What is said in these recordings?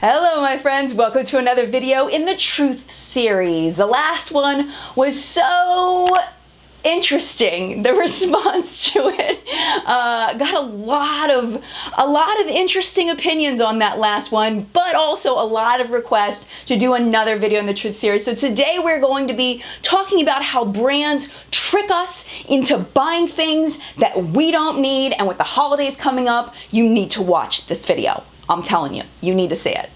Hello my friends, welcome to another video in the Truth series. The last one was so interesting, the response to it. Got a lot of interesting opinions on that last one, but also a lot of requests to do another video in the Truth series. So today we're going to be talking about how brands trick us into buying things that we don't need, and with the holidays coming up, you need to watch this video. I'm telling you, you need to see it.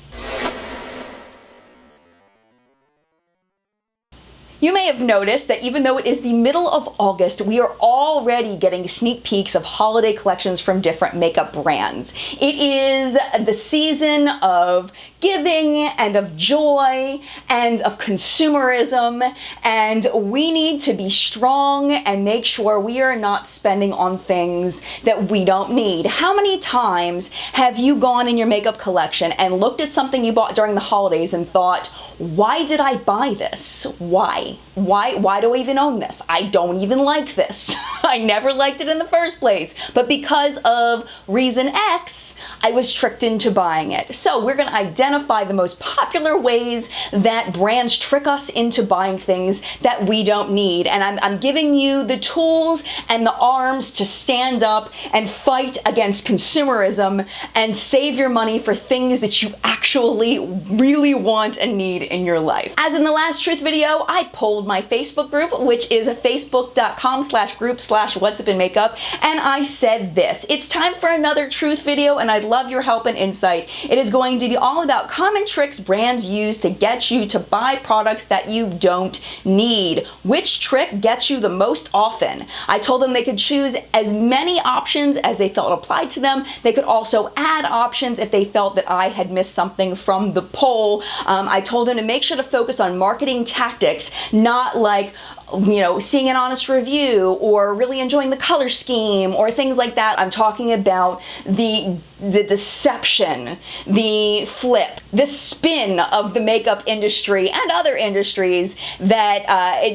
You may have noticed that even though it is the middle of August, we are already getting sneak peeks of holiday collections from different makeup brands. It is the season of giving and of joy and of consumerism, and we need to be strong and make sure we are not spending on things that we don't need. How many times have you gone in your makeup collection and looked at something you bought during the holidays and thought, why did I buy this? Why do I even own this? I don't even like this. I never liked it in the first place, but because of reason X, I was tricked into buying it. So we're going to identify the most popular ways that brands trick us into buying things that we don't need. And I'm giving you the tools and the arms to stand up and fight against consumerism and save your money for things that you actually really want and need in your life. As in the last Truth video, I polled my Facebook group, which is facebook.com/group/whatsupinmakeup, and I said this: it's time for another Truth video, and I'd love your help and insight. It is going to be all about common tricks brands use to get you to buy products that you don't need. Which trick gets you the most often? I told them they could choose as many options as they felt applied to them. They could also add options if they felt that I had missed something from the poll. I told them to make sure to focus on marketing tactics, not like, you know, seeing an honest review or really enjoying the color scheme or things like that. I'm talking about the deception, the flip, the spin of the makeup industry and other industries that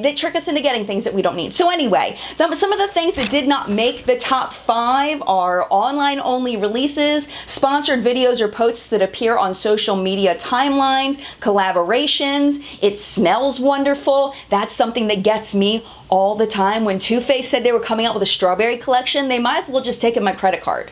they trick us into getting things that we don't need. So anyway, some of the things that did not make the top 5 are online only releases, sponsored videos or posts that appear on social media timelines, collaborations. It smells wonderful. That's something that gets me all the time. When Too Faced said they were coming out with a strawberry collection, they might as well just take in my credit card.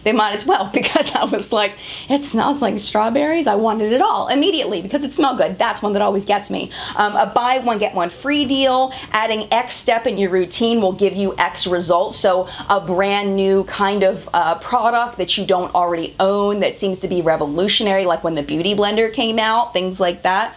They might as well, because I was like, it smells like strawberries. I wanted it all immediately because it smelled good. That's one that always gets me. A buy one, get one free deal. Adding X step in your routine will give you X results. So a brand new kind of product that you don't already own that seems to be revolutionary, like when the Beauty Blender came out, things like that.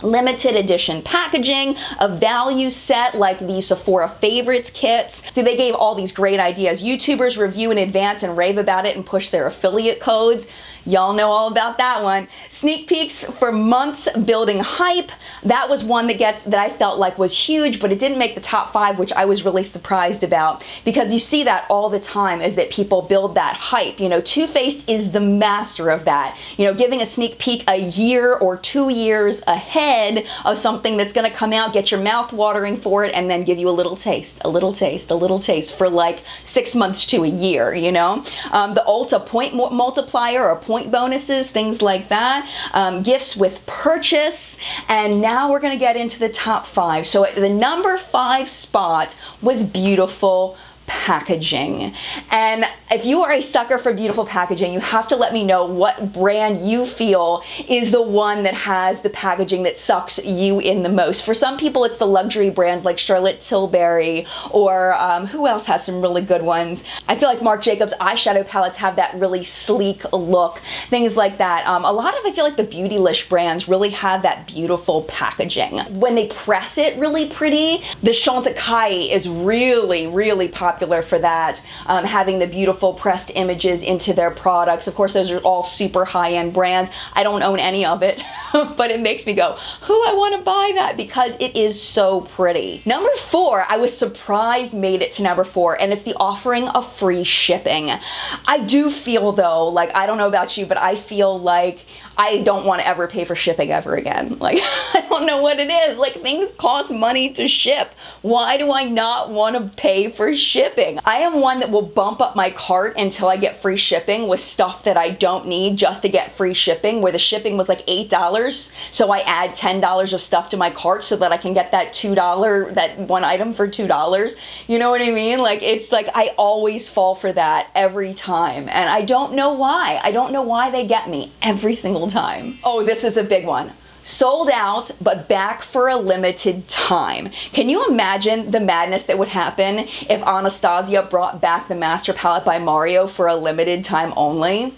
Limited edition packaging, a value set like the Sephora Favorites kits. So they gave all these great ideas. YouTubers review in advance and rave about it and push their affiliate codes. Y'all know all about that one. Sneak peeks for months building hype. That was one that I felt like was huge, but it didn't make the top 5, which I was really surprised about, because you see that all the time, is that people build that hype. You know, Too Faced is the master of that. You know, giving a sneak peek a year or 2 years ahead of something that's gonna come out, get your mouth watering for it, and then give you a little taste for like 6 months to a year, you know? The Ulta point multiplier or point bonuses, things like that. Gifts with purchase. And now we're going to get into the top 5. So the number 5 spot was beautiful packaging. And if you are a sucker for beautiful packaging, you have to let me know what brand you feel is the one that has the packaging that sucks you in the most. For some people, it's the luxury brands like Charlotte Tilbury, or who else has some really good ones? I feel like Marc Jacobs eyeshadow palettes have that really sleek look, things like that. A lot of, I feel like the Beautylish brands really have that beautiful packaging. When they press it really pretty, the Chantecaille is really, really popular for that, having the beautiful pressed images into their products. Of course, those are all super high-end brands. I don't own any of it, but it makes me go, I want to buy that because it is so pretty. Number 4, I was surprised made it to number 4, and it's the offering of free shipping. I do feel though, like, I don't know about you, but I feel like I don't want to ever pay for shipping ever again. Like, I don't know what it is. Like, things cost money to ship. Why do I not want to pay for shipping? I am one that will bump up my cart until I get free shipping with stuff that I don't need just to get free shipping, where the shipping was like $8. So I add $10 of stuff to my cart so that I can get that that one item for $2. You know what I mean? Like, it's like I always fall for that every time. And I don't know why. I don't know why they get me every single time. Oh, this is a big one. Sold out, but back for a limited time. Can you imagine the madness that would happen if Anastasia brought back the Master Palette by Mario for a limited time only?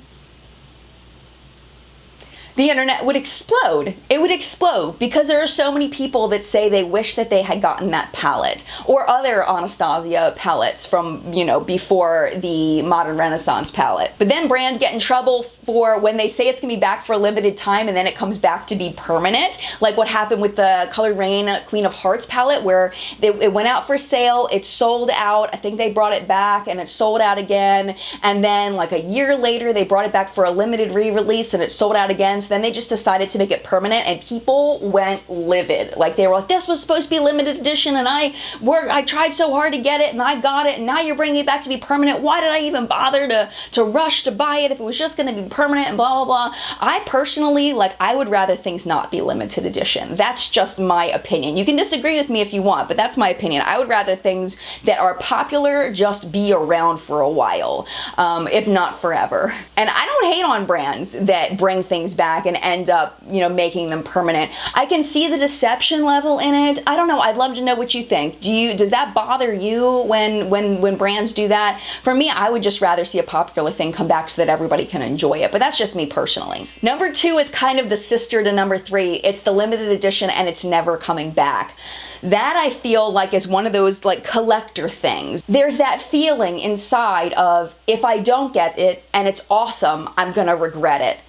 The internet would explode. It would explode because there are so many people that say they wish that they had gotten that palette or other Anastasia palettes from, you know, before the Modern Renaissance palette. But then brands get in trouble for when they say it's gonna be back for a limited time and then it comes back to be permanent. Like what happened with the Colored Rain Queen of Hearts palette, where it went out for sale, it sold out, I think they brought it back and it sold out again. And then like a year later, they brought it back for a limited re-release and it sold out again. So then they just decided to make it permanent and people went livid. Like they were like, this was supposed to be limited edition and I tried so hard to get it and I got it and now you're bringing it back to be permanent. Why did I even bother to rush to buy it if it was just going to be permanent and blah, blah, blah. I personally, like, I would rather things not be limited edition. That's just my opinion. You can disagree with me if you want, but that's my opinion. I would rather things that are popular just be around for a while, if not forever. And I don't hate on brands that bring things back and end up, you know, making them permanent. I can see the deception level in it. I don't know. I'd love to know what you think. Does that bother you when brands do that? For me, I would just rather see a popular thing come back so that everybody can enjoy it, but that's just me personally. Number 2 is kind of the sister to number 3. It's the limited edition and it's never coming back. That I feel like is one of those like collector things. There's that feeling inside of, if I don't get it and it's awesome, I'm gonna regret it.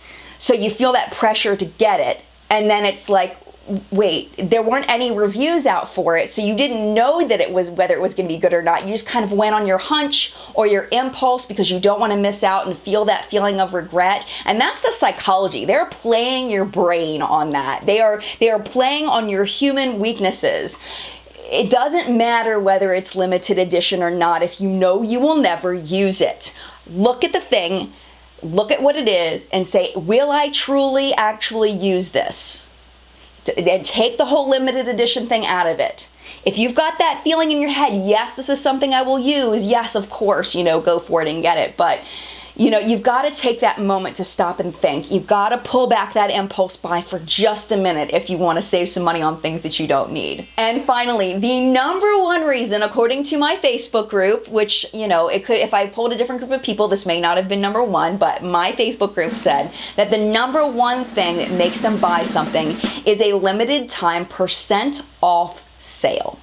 So you feel that pressure to get it, and then it's like, wait, there weren't any reviews out for it, so you didn't know that it was, whether it was going to be good or not. You just kind of went on your hunch or your impulse because you don't want to miss out and feel that feeling of regret. And that's the psychology. They're playing your brain on that. They are playing on your human weaknesses. It doesn't matter whether it's limited edition or not if you know you will never use it. Look at the thing, look at what it is, and say, will I truly actually use this? And take the whole limited edition thing out of it. If you've got that feeling in your head, yes, this is something I will use, yes, of course, you know, go for it and get it. But, you know, you've got to take that moment to stop and think. You've got to pull back that impulse buy for just a minute if you want to save some money on things that you don't need. And finally, the number 1 reason, according to my Facebook group, which, you know, it could, if I pulled a different group of people, this may not have been number 1, but my Facebook group said that the number 1 thing that makes them buy something is a limited time % off sale,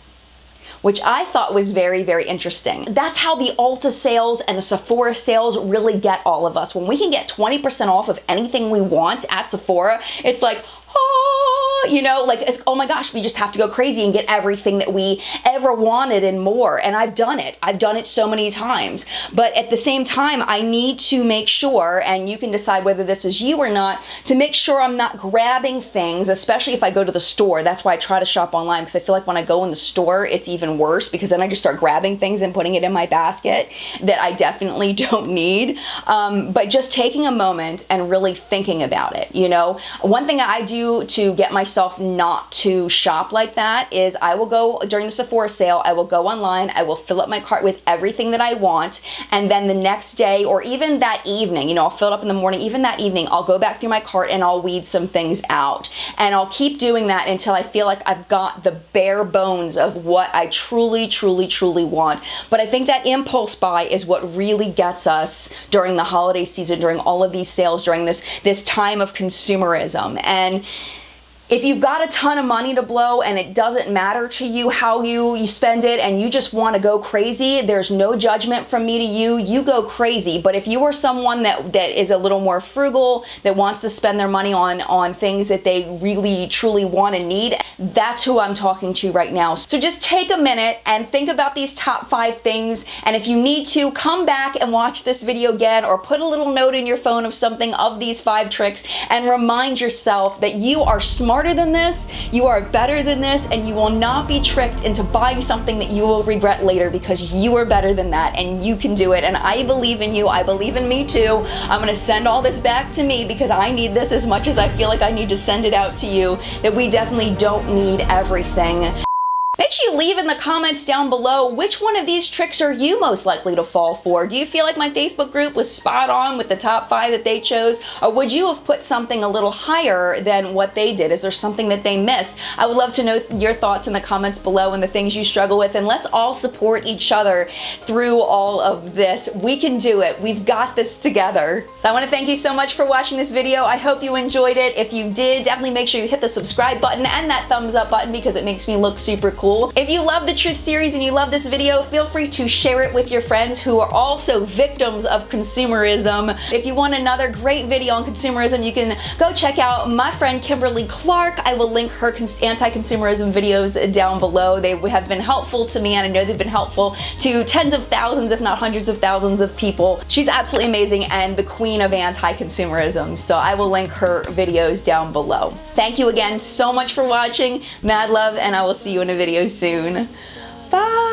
which I thought was very, very interesting. That's how the Ulta sales and the Sephora sales really get all of us. When we can get 20% off of anything we want at Sephora, it's like, oh, you know, like, it's, oh my gosh, we just have to go crazy and get everything that we ever wanted and more. And I've done it. I've done it so many times. But at the same time, I need to make sure, and you can decide whether this is you or not, to make sure I'm not grabbing things, especially if I go to the store. That's why I try to shop online, because I feel like when I go in the store, it's even worse, because then I just start grabbing things and putting it in my basket that I definitely don't need. But just taking a moment and really thinking about it, you know. One thing I do to get myself not to shop like that is I will go during the Sephora sale, I will go online, I will fill up my cart with everything that I want, and then the next day or even that evening, you know, I'll fill it up in the morning, even that evening, I'll go back through my cart and I'll weed some things out. And I'll keep doing that until I feel like I've got the bare bones of what I truly, truly, truly want. But I think that impulse buy is what really gets us during the holiday season, during all of these sales, during this time of consumerism. And If you've got a ton of money to blow and it doesn't matter to you how you spend it and you just want to go crazy, there's no judgment from me to you. You go crazy. But if you are someone that is a little more frugal, that wants to spend their money on things that they really truly want and need, that's who I'm talking to right now. So just take a minute and think about these top 5 things. And if you need to, come back and watch this video again, or put a little note in your phone of something of these 5 tricks and remind yourself that you are smarter than this, you are better than this, and you will not be tricked into buying something that you will regret later, because you are better than that and you can do it. And I believe in you. I believe in me too. I'm gonna send all this back to me because I need this as much as I feel like I need to send it out to you, that we definitely don't need everything. Make sure you leave in the comments down below which one of these tricks are you most likely to fall for. Do you feel like my Facebook group was spot on with the top 5 that they chose? Or would you have put something a little higher than what they did? Is there something that they missed? I would love to know your thoughts in the comments below and the things you struggle with, and let's all support each other through all of this. We can do it. We've got this together. So I want to thank you so much for watching this video. I hope you enjoyed it. If you did, definitely make sure you hit the subscribe button and that thumbs up button, because it makes me look super cool. If you love the Truth series and you love this video, feel free to share it with your friends who are also victims of consumerism. If you want another great video on consumerism, you can go check out my friend Kimberly Clark. I will link her anti-consumerism videos down below. They have been helpful to me, and I know they've been helpful to tens of thousands, if not hundreds of thousands of people. She's absolutely amazing and the queen of anti-consumerism. So I will link her videos down below. Thank you again so much for watching. Mad love, and I will see you in a video soon. Bye!